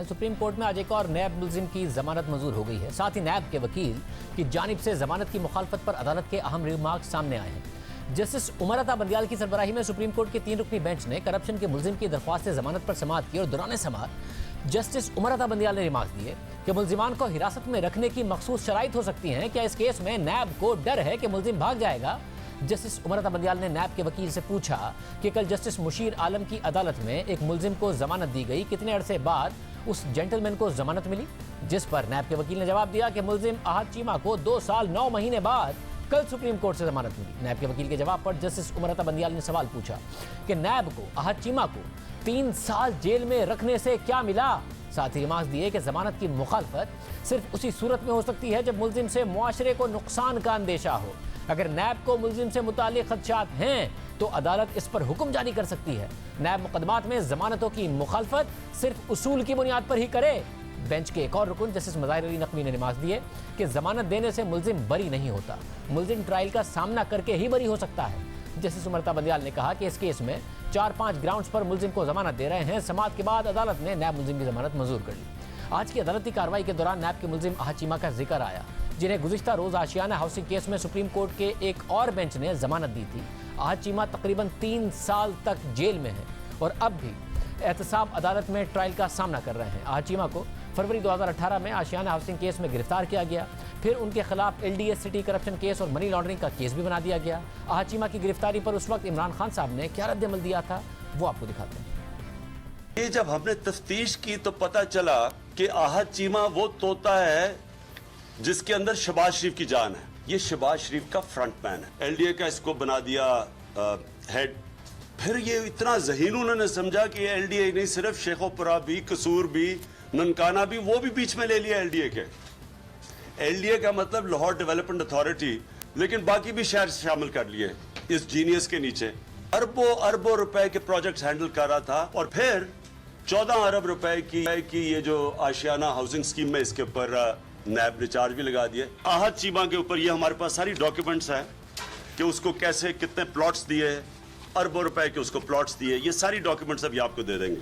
Supreme court में आज एक और नैब मुलजिम की जमानत मंजूर हो गई है। साथ ही नैब के वकील की जानिब से जमानत की मुखालफत पर अदालत के अहम रिमार्क सामने आए हैं। जस्टिस उमर अता बंदियाल की सरबराही में सुप्रीम कोर्ट के 3 रुकनी बेंच ने करप्शन के मुलजिम की दरख्वास्त जमानत पर समाअत की और दौरान समाअत जस्टिस उमर अता बंदियाल ने रिमार्क दिए कि मुलजिमान को हिरासत में रखने की मखसूस शराइत हो सकती हैं। क्या इस केस में नैब को डर है कि मुलजिम भाग जाएगा? जस्टिस उमर अता बंदियाल ने नैब के वकील से पूछा कि कल जस्टिस मुशीर आलम की अदालत में एक मुलजिम को जमानत दी गई, कितने अरसे बाद उस जेंटलमैन को जमानत मिली? जिस पर नैब के वकील ने जवाब दिया कि मुलजिम अहद चीमा को 2 साल 9 महीने बाद कल सुप्रीम कोर्ट से जमानत मिली। नैब के वकील के जवाब पर जस्टिस उमर अता बंदियाल ने सवाल पूछा कि नैब को अहद चीमा को 3 साल जेल में रखने से क्या मिला? साथ ही रिमार्क दिए कि जमानत की मुखालफत सिर्फ उसी सूरत में हो सकती है जब मुलजिम से मुआशरे को नुकसान का अंदेशा हो। अगर नैब को मुलजिम से मुताल्लिक खदशात हैं तो अदालत इस पर हुक्म जारी कर सकती है। नैब मुकदमात में जमानतों की मुखालफत सिर्फ उसूल की बुनियाद पर ही करे। बेंच के एक और रुकन जस्टिस मज़ाहिर अली नकवी ने रिमार्क दिए कि जमानत देने से मुलजिम बरी नहीं होता, मुलजिम ट्रायल का सामना करके ही बरी हो सकता है। जस्टिस उमर अता बंदियाल ने कहा कि इस केस में 4-5 ग्राउंड्स पर मुलजिम को जमानत दे रहे हैं। समाअत के बाद अदालत ने नैब मुलजिम की जमानत मंजूर कर ली। आज की अदालती कार्रवाई के दौरान नैब के मुलजिम अहद चीमा का जिक्र आया, जिन्हें गुज़िश्ता रोज आशियाना हाउसिंग केस में सुप्रीम कोर्ट के एक और बेंच ने जमानत दी थी। अहद चीमा तकरीबन 3 साल तक जेल में है और अब भी एहतसाब अदालत में ट्रायल का सामना कर रहे हैं। अहद चीमा को फरवरी 2018 में आशियाना हाउसिंग केस में गिरफ्तार किया गया, फिर उनके खिलाफ LDS सिटी करप्शन केस और मनी लॉन्ड्रिंग का केस भी बना दिया गया। अहद चीमा की गिरफ्तारी पर उस वक्त इमरान खान साहब ने क्या रद्द-ए-अमल दिया था, वो आपको दिखाते हैं। ये जब हमने तफ्तीश की तो पता चला कि अहद चीमा वो तोता है जिसके अंदर शहबाज शरीफ की जान है। ये शहबाज शरीफ का फ्रंट मैन है। LDA का इसको बना दिया हेड। फिर ये इतना ज़हीन उन्होंने समझा कि LDA नहीं, सिर्फ शेखोपुरा भी, कसूर भी, ननकाना भी, वो भी बीच में ले लिया LDA के। LDA का मतलब लाहौर डेवलपमेंट अथॉरिटी, लेकिन बाकी भी शहर शामिल कर लिए इस जीनियस के नीचे। अरबों रुपए के प्रोजेक्ट्स हैंडल कर रहा था और फिर 14 अरब रुपए की ये जो आशियाना हाउसिंग स्कीम में इसके ऊपर नैब ने चार्ज भी लगा दिए। अहद चीमा के ऊपर ये हमारे पास सारी डॉक्यूमेंट्स हैं कि उसको कैसे कितने प्लॉट्स दिए, अरबों रुपए के उसको प्लॉट्स दिए। ये सारी डॉक्यूमेंट्स अभी आपको दे देंगे।